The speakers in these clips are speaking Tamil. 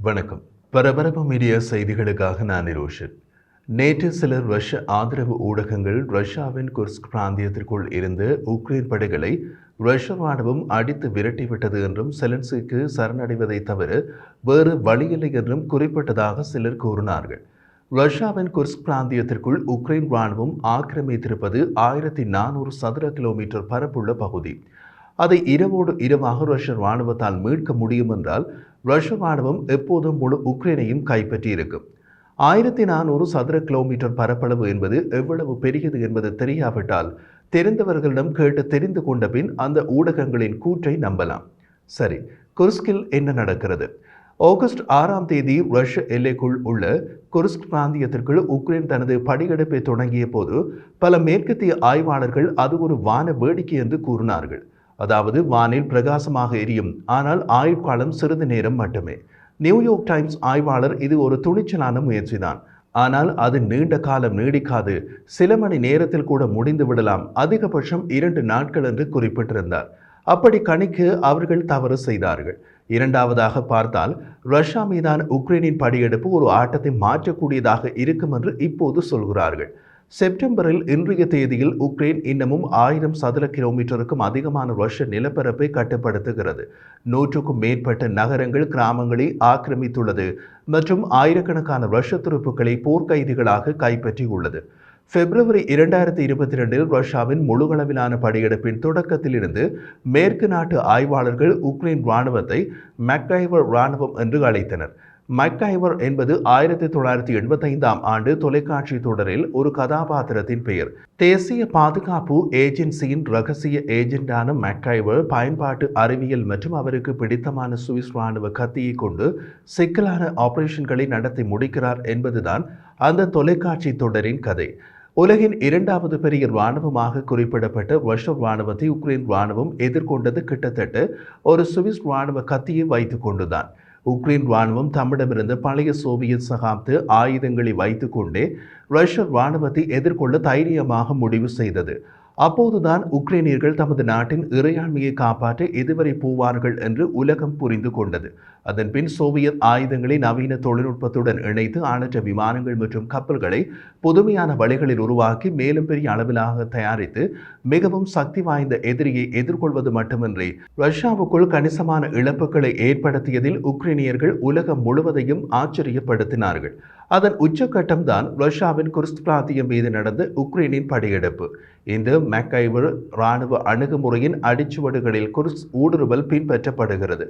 வணக்கம். பரபரப்பு மீடியா செய்திகளுக்காக நான் நிரோஷன். நேற்று சில ரஷ்ய ஆதரவு ஊடகங்கள் ரஷ்யாவின் குர்ஸ்க் பிராந்தியத்திற்குள் இருந்து உக்ரைன் படைகளை ரஷ்ய ராணுவம் அடித்து விரட்டிவிட்டது என்றும் செலன்ஸ்கிக்கு சரணடைவதை தவிர வேறு வழியில்லை என்றும் குறிப்பிட்டதாக சிலர் கூறினார்கள். ரஷ்யாவின் குர்ஸ்க் பிராந்தியத்திற்குள் உக்ரைன் ராணுவம் ஆக்கிரமித்திருப்பது 1400 சதுர கிலோமீட்டர் பரப்புள்ள பகுதி. அதை இரவோடு இரவாக ரஷ்ய ராணுவத்தால் மீட்க முடியும் என்றால் ரஷ்ய ராணுவம் எப்போதும் முழு உக்ரைனையும் கைப்பற்றியிருக்கும். 1400 சதுர கிலோமீட்டர் பரப்பளவு என்பது எவ்வளவு பெரியது என்பது தெரியாவிட்டால் தெரிந்தவர்களிடம் கேட்டு தெரிந்து கொண்ட பின் அந்த ஊடகங்களின் கூற்றை நம்பலாம். சரி, குர்ஸ்கில் என்ன நடக்கிறது? ஆகஸ்ட் 6ஆம் தேதி ரஷ்ய எல்லைக்குள் உள்ள குர்ஸ்க் பிராந்தியத்திற்குள் உக்ரைன் தனது படியெடுப்பை தொடங்கிய போது பல மேற்கத்திய ஆய்வாளர்கள் அது ஒரு வான வேடிக்கை என்று கூறினார்கள். அதாவது வானில் பிரகாசமாக எரியும், ஆனால் ஆயுட்காலம் சிறிது நேரம் மட்டுமே. நியூயார்க் டைம்ஸ் ஆய்வாளர் இது ஒரு துணிச்சலான முயற்சிதான், ஆனால் அது நீண்ட காலம் நீடிக்காது, சில மணி நேரத்தில் கூட முடிந்து விடலாம், அதிகபட்சம் 2 நாட்கள் என்று குறிப்பிட்டிருந்தார். அப்படி கணிக்க அவர்கள் தவறு செய்தார்கள். இரண்டாவதாக பார்த்தால் ரஷ்யா மீதான உக்ரைனின் படியெடுப்பு ஒரு ஆட்டத்தை மாற்றக்கூடியதாக இருக்கும் என்று இப்போது சொல்கிறார்கள். செப்டம்பரில் இன்றைய தேதியில் உக்ரைன் இன்னமும் 1000 சதுர கிலோமீட்டருக்கும் அதிகமான ரஷ்ய நிலப்பரப்பை கட்டுப்படுத்துகிறது. 100க்கும் மேற்பட்ட நகரங்கள், கிராமங்களை ஆக்கிரமித்துள்ளது மற்றும் ஆயிரக்கணக்கான ரஷ்ய துருப்புக்களை போர்க்கைதிகளாக கைப்பற்றியுள்ளது. பிப்ரவரி 2022இல் ரஷ்யாவின் முழுகளவிலான படையெடுப்பின் தொடக்கத்திலிருந்து மேற்கு நாட்டு ஆய்வாளர்கள் உக்ரைன் இராணுவத்தை மெக்கைவர் இராணுவம் என்று அழைத்தனர். மெக்கைவர் என்பது 1985ஆம் ஆண்டு தொலைக்காட்சி தொடரில் ஒரு கதாபாத்திரத்தின் பெயர். தேசிய பாதுகாப்பு ஏஜென்சியின் ரகசிய ஏஜென்டான மெக்கைவர் பயன்பாட்டு அறிவியல் மற்றும் அவருக்கு பிடித்தமான சுவிஸ் இராணுவ கத்தியை கொண்டு சிக்கலான ஆபரேஷன்களை நடத்தி முடிக்கிறார் என்பதுதான் அந்த தொலைக்காட்சி தொடரின் கதை. உலகின் 2வது பெரிய இராணுவமாக குறிப்பிடப்பட்ட ரஷ்ய இராணுவத்தை உக்ரைன் இராணுவம் எதிர்கொண்டது கிட்டத்தட்ட ஒரு சுவிஸ் இராணுவ கத்தியை வைத்துக் கொண்டுதான். உக்ரைன் இராணுவம் தம்மிடமிருந்த பழைய சோவியத் சகாப்த ஆயுதங்களை வைத்துக்கொண்டே ரஷ்ய இராணுவத்தை எதிர்கொள்ள தைரியமாக முடிவு செய்தது. அப்போதுதான் உக்ரைனியர்கள் தமது நாட்டின் இறையாண்மையை காப்பாற்ற எதுவரை போவார்கள் என்று உலகம் புரிந்து கொண்டது. அதன்பின் சோவியத் ஆயுதங்களை நவீன தொழில்நுட்பத்துடன் இணைத்து ஆளற்ற விமானங்கள் மற்றும் கப்பல்களை புதுமையான வழிகளில் உருவாக்கி மேலும் பெரிய அளவிலாக தயாரித்து மிகவும் சக்தி வாய்ந்த எதிரியை எதிர்கொள்வது மட்டுமின்றி ரஷ்யாவுக்குள் கணிசமான இழப்புகளை ஏற்படுத்தியதில் உக்ரைனியர்கள் உலகம் முழுவதையும் ஆச்சரியப்படுத்தினார்கள். அதன் உச்சகட்டம் தான் ரஷ்யாவின் குர்ஸ்க் பிராந்தியம் மீது நடந்த உக்ரைனின் படையெடுப்பு. இந்த மெக்கைவர் இராணுவ அணுகுமுறையின் அடிச்சுவடுகளில் குர்ஸ்க் ஊடுருவல் பின்பற்றப்படுகிறது.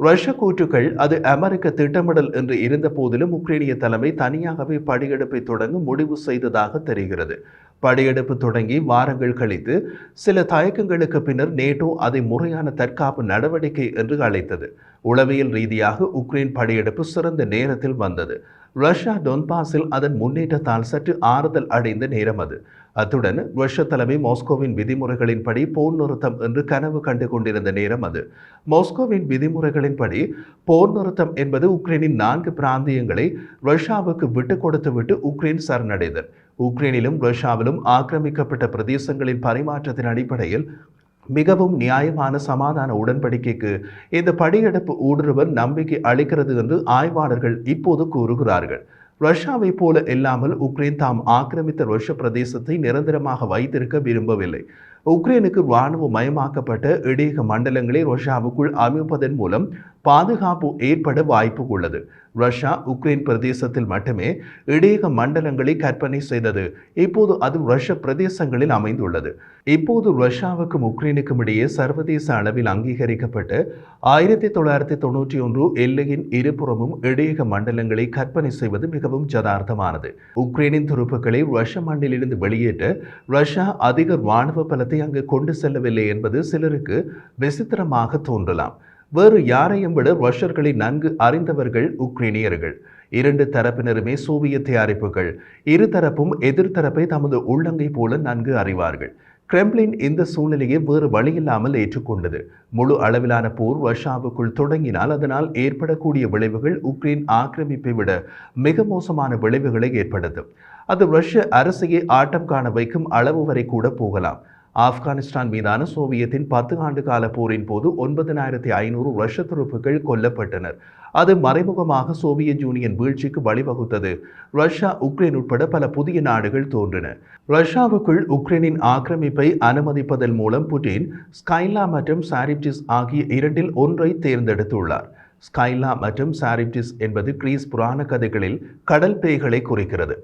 ரஷ்ய கூற்றுக்கள் அது அமெரிக்க திட்டமிடல் என்று இருந்த போதிலும் உக்ரைனிய தலைமை தனியாகவே படையெடுப்பை தொடங்க முடிவு செய்ததாக தெரிகிறது. படையெடுப்பு தொடங்கி வாரங்கள் கழித்து சில தயக்கங்களுக்கு பின்னர் நேட்டோ அதை முறையான தற்காப்பு நடவடிக்கை என்று அழைத்தது. உளவியல் ரீதியாக உக்ரைன் படையெடுப்பு சிறந்த நேரத்தில் வந்தது. ரஷ்யா டொன்பாஸில் அதன் முன்னேற்றத்தால் சற்று ஆறுதல் அடைந்த நேரம் அது. அத்துடன் ரஷ்ய தலைமை மாஸ்கோவின் விதிமுறைகளின்படி போர் நிறுத்தம் என்று கனவு கண்டு கொண்டிருந்த நேரம் அது. மாஸ்கோவின் விதிமுறைகளின்படி போர் நிறுத்தம் என்பது உக்ரைனின் 4 பிராந்தியங்களை ரஷ்யாவுக்கு விட்டுக் கொடுத்துவிட்டு உக்ரைன் சரணடைதல். உக்ரைனிலும் ரஷ்யாவிலும் ஆக்கிரமிக்கப்பட்ட பிரதேசங்களின் பரிமாற்றத்தின் அடிப்படையில் மிகவும் நியாயமான சமாதான உடன்படிக்கைக்கு இந்த படையெடுப்பு ஊடுருவல் நம்பிக்கை அளிக்கிறது என்று ஆய்வாளர்கள் இப்போது கூறுகிறார்கள். ரஷ்யாவை போல இல்லாமல் உக்ரைன் தாம் ஆக்கிரமித்த ரஷ்ய பிரதேசத்தை நிரந்தரமாக வைத்திருக்க விரும்பவில்லை. உக்ரைனுக்கு இராணுவ மயமாக்கப்பட்ட இடையக மண்டலங்களை ரஷ்யாவுக்குள் அமைப்பதன் மூலம் பாதுகாப்பு ஏற்பட வாய்ப்பு உள்ளது. ரஷ்யா உக்ரைன் பிரதேசத்தில் மட்டுமே இடையக மண்டலங்களை கற்பனை செய்தது. இப்போது அது ரஷ்ய பிரதேசங்களில் அமைந்துள்ளது. இப்போது ரஷ்யாவுக்கும் உக்ரைனுக்கும் இடையே சர்வதேச அளவில் அங்கீகரிக்கப்பட்ட 1991 எல்லையின் இருபுறமும் இடையக மண்டலங்களை கற்பனை செய்வது மிகவும் யதார்த்தமானது. உக்ரைனின் துருப்புக்களை ரஷ்ய மண்ணிலிருந்து வெளியேற்ற ரஷ்யா அதிக இராணுவ பலத்தை அங்கு கொண்டு செல்லவில்லை என்பது சிலருக்கு விசித்திரமாக தோன்றலாம். வேறு யாரையும் விட ரஷ்யர்களை நன்கு அறிந்தவர்கள் உக்ரைனியர்கள். 2 தரப்பினருமே சோவியத் தயாரிப்புகள். இருதரப்பும் எதிர்த்தரப்பை தமது உள்ளங்கை போல நன்கு அறிவார்கள். கிரெம்ளின் இந்த சூழ்நிலையை வேறு வழியில்லாமல் ஏற்றுக்கொண்டது. முழு அளவிலான போர் ரஷ்யாவுக்குள் தொடங்கினால் அதனால் ஏற்படக்கூடிய விளைவுகள் உக்ரைன் ஆக்கிரமிப்பை விட மிக மோசமான விளைவுகளை ஏற்படுத்தும். அது ரஷ்ய அரசையே ஆட்டம் காண வைக்கும் அளவு வரை கூட போகலாம். ஆப்கானிஸ்தான் மீதான சோவியத்தின் 10 ஆண்டு கால போரின் போது 9500 ரஷ்ய துருப்புகள் கொல்லப்பட்டனர். அது மறைமுகமாக சோவியத் யூனியன் வீழ்ச்சிக்கு வழிவகுத்தது. ரஷ்யா, உக்ரைன் உட்பட பல புதிய நாடுகள் தோன்றின. ரஷ்யாவுக்குள் உக்ரைனின் ஆக்கிரமிப்பை அனுமதிப்பதன் மூலம் புட்டின் ஸ்கைலா மற்றும் சாரிப்டிஸ் ஆகிய இரண்டில் ஒன்றை தேர்ந்தெடுத்துள்ளார். ஸ்கைலா மற்றும் சாரிப்டிஸ் என்பது கிரீஸ் புராண கதைகளில் கடல் பேய்களை குறிக்கிறது.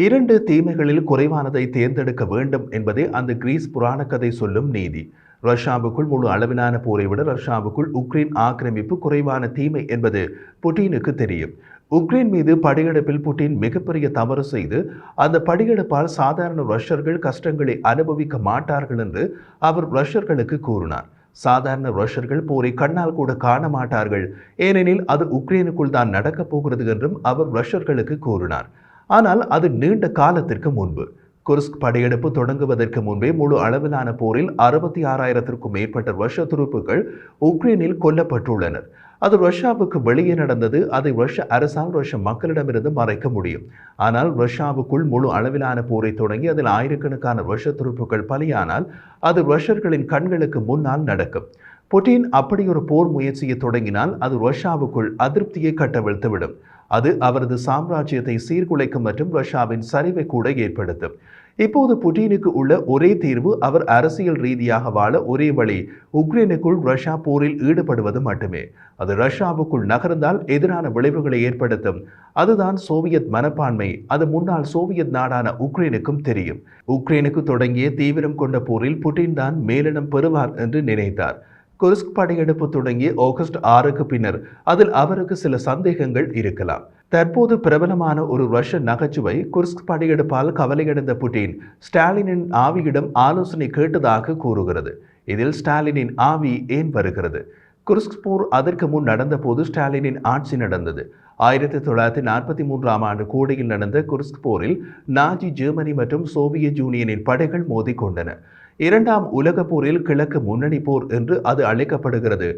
இரண்டு தீமைகளில் குறைவானதை தேர்ந்தெடுக்க வேண்டும் என்பதே அந்த கிரீஸ் புராண கதை சொல்லும் நீதி. ரஷ்யாவுக்குள் முழு அளவிலான போரை விட ரஷ்யாவுக்குள் உக்ரைன் ஆக்கிரமிப்பு குறைவான தீமை என்பது புட்டினுக்கு தெரியும். உக்ரைன் மீது படையெடுப்பில் புட்டின் மிகப்பெரிய தவறு செய்து அந்த படையெடுப்பால் சாதாரண ரஷ்யர்கள் கஷ்டங்களை அனுபவிக்க மாட்டார்கள் என்று அவர் ரஷ்யர்களுக்கு கூறினார். சாதாரண ரஷ்யர்கள் போரை கண்ணால் கூட காண மாட்டார்கள், ஏனெனில் அது உக்ரைனுக்குள் தான் நடக்கப் போகிறது என்றும் அவர் ரஷ்யர்களுக்கு கூறினார். ஆனால் அது நீண்ட காலத்திற்கு முன்பு. குர்ஸ்க் படையெடுப்பு தொடங்குவதற்கு முன்பே முழு அளவிலான போரில் 66,000க்கும் மேற்பட்ட ரஷ்ய துருப்புகள் உக்ரைனில் கொல்லப்பட்டுள்ளனர். அது ரஷ்யாவுக்கு வெளியே நடந்தது. அதை ரஷ்ய அரசால் ரஷ்ய மக்களிடமிருந்து மறைக்க முடியும். ஆனால் ரஷ்யாவுக்குள் முழு அளவிலான போரை தொடங்கி அதில் ஆயிரக்கணக்கான ரஷ்ய துருப்புகள் பலியானால் அது ரஷ்யர்களின் கண்களுக்கு முன்னால் நடக்கும். புட்டின் அப்படி ஒரு போர் முயற்சியை தொடங்கினால் அது ரஷ்யாவுக்குள் அதிருப்தியை கட்டவிழ்த்துவிடும். அது அவரது சாம்ராஜ்யத்தை சீர்குலைக்கும் மற்றும் ரஷ்யாவின் சரிவை கூட ஏற்படுத்தும். இப்போது புட்டினுக்கு உள்ள ஒரே தீர்வு, அவர் அரசியல் ரீதியாக வாழ ஒரே வழி உக்ரைனுக்குள் ரஷ்யா போரில் ஈடுபடுவது மட்டுமே. அது ரஷ்யாவுக்குள் நகர்ந்தால் எதிரான விளைவுகளை ஏற்படுத்தும். அதுதான் சோவியத் மனப்பான்மை. அது முன்னாள் சோவியத் நாடான உக்ரைனுக்கும் தெரியும். உக்ரைனுக்கு தொடங்கிய தீவிரம் கொண்ட போரில் புட்டின் தான் மேலிடம் பெறுவார் என்று நினைத்தார். குர்ஸ்க் படையெடுப்பு தொடங்கி ஆகஸ்ட் 6க்கு பின்னர் அதில் அவருக்கு சில சந்தேகங்கள் இருக்கலாம். தற்போது பிரபலமான ஒரு ரஷ்ய நகைச்சுவை, குர்ஸ்க் படையெடுப்பால் கவலையடைந்த புட்டின் ஸ்டாலினின் ஆவியிடம் ஆலோசனை கேட்டதாக கூறுகிறது. இதில் ஸ்டாலினின் ஆவி ஏன் வருகிறது? குர்ஸ்க் போர் அதற்கு முன் நடந்த போது ஸ்டாலினின் ஆட்சி நடந்தது. 1943ஆம் ஆண்டு கோடையில் நடந்த குர்ஸ்க் போரில் நாஜி ஜெர்மனி மற்றும் சோவியத் யூனியனின் படைகள் மோதிக்கொண்டன. இரண்டாம் உலக போரில் கிழக்கு முன்னணி போர் என்று அது அழைக்கப்படுகிறது.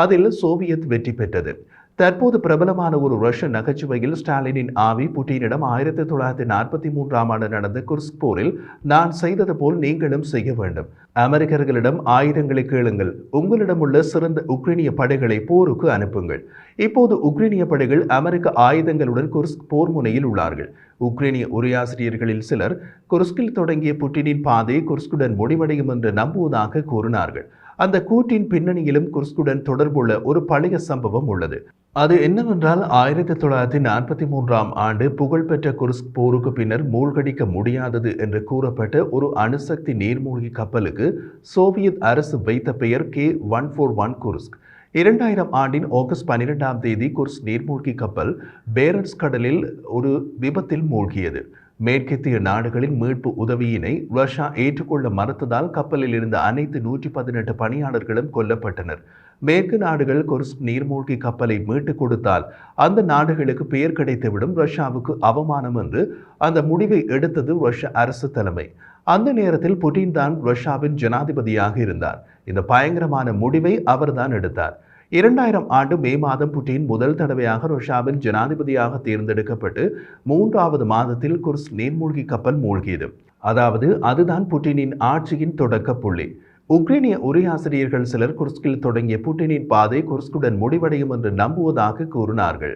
அதில் சோவியத் வெற்றி பெற்றது. தற்போது பிரபலமான ஒரு ரஷ்ய நகைச்சுவையில் ஸ்டாலினின் ஆவி புட்டினிடம் 1943ஆம் ஆண்டு நடந்த குர்ஸ்க் போரில் நான் செய்தது போல் நீங்களும் செய்ய வேண்டும். அமெரிக்கர்களிடம் ஆயுதங்களை கேளுங்கள். உங்களிடம் உள்ள சிறந்த உக்ரைனிய படைகளை போருக்கு அனுப்புங்கள். இப்போது உக்ரைனிய படைகள் அமெரிக்க ஆயுதங்களுடன் குர்ஸ்க் போர் முனையில் உள்ளார்கள். உக்ரைனிய உரையாசிரியர்களில் சிலர் குர்ஸ்கில் தொடங்கிய புட்டினின் பாதை குர்ஸ்குடன் முடிவடையும் என்று நம்புவதாக கூறினார்கள். அந்த கூற்றின் பின்னணியிலும் குர்ஸ்குடன் தொடர்புள்ள ஒரு பழைய சம்பவம் உள்ளது. அது என்னவென்றால் 1943ஆம் ஆண்டு புகழ்பெற்ற குர்ஸ்க் போருக்கு பின்னர் மூழ்கடிக்க முடியாதது என்று கூறப்பட்ட ஒரு அணுசக்தி நீர்மூழ்கி கப்பலுக்கு சோவியத் அரசு வைத்த பெயர் K-141 குர்ஸ்க். 2000 ஆண்டின் ஆகஸ்ட் 12ஆம் தேதி குர்ஸ்க் நீர்மூழ்கி கப்பல் பேரன்ஸ் கடலில் ஒரு விபத்தில் மூழ்கியது. மேற்கத்திய நாடுகளின் மீட்பு உதவியினை ரஷ்யா ஏற்றுக்கொள்ள மறுத்ததால் கப்பலில் இருந்த அனைத்து 118 பணியாளர்களும் கொல்லப்பட்டனர். மேற்கு நாடுகள் குர்ஸ்க் நீர்மூழ்கி கப்பலை மீட்டுக் கொடுத்தால் அந்த நாடுகளுக்கு பெயர் கிடைத்துவிடும். ரஷ்யாவுக்கு அவமானம் என்று அந்த முடிவை எடுத்தது ரஷ்ய அரசு தலைமை. அந்த நேரத்தில் புட்டின் தான் ரஷ்யாவின் ஜனாதிபதியாக இருந்தார். இந்த பயங்கரமான முடிவை அவர்தான் எடுத்தார். 2000 ஆண்டு மே மாதம் புட்டின் முதல் தடவையாக ரஷ்யாவின் ஜனாதிபதியாக தேர்ந்தெடுக்கப்பட்டு 3வது மாதத்தில் குர்ஸ்க் நீர்மூழ்கி கப்பல் மூழ்கியது. அதாவது அதுதான் புட்டினின் ஆட்சியின் தொடக்க புள்ளி. உக்ரைனிய உரையாசிரியர்கள் சிலர் குர்ஸ்கில் தொடங்கிய புட்டினின் பாதை குர்ஸ்குடன் முடிவடையும் என்று நம்புவதாக கூறினார்கள்.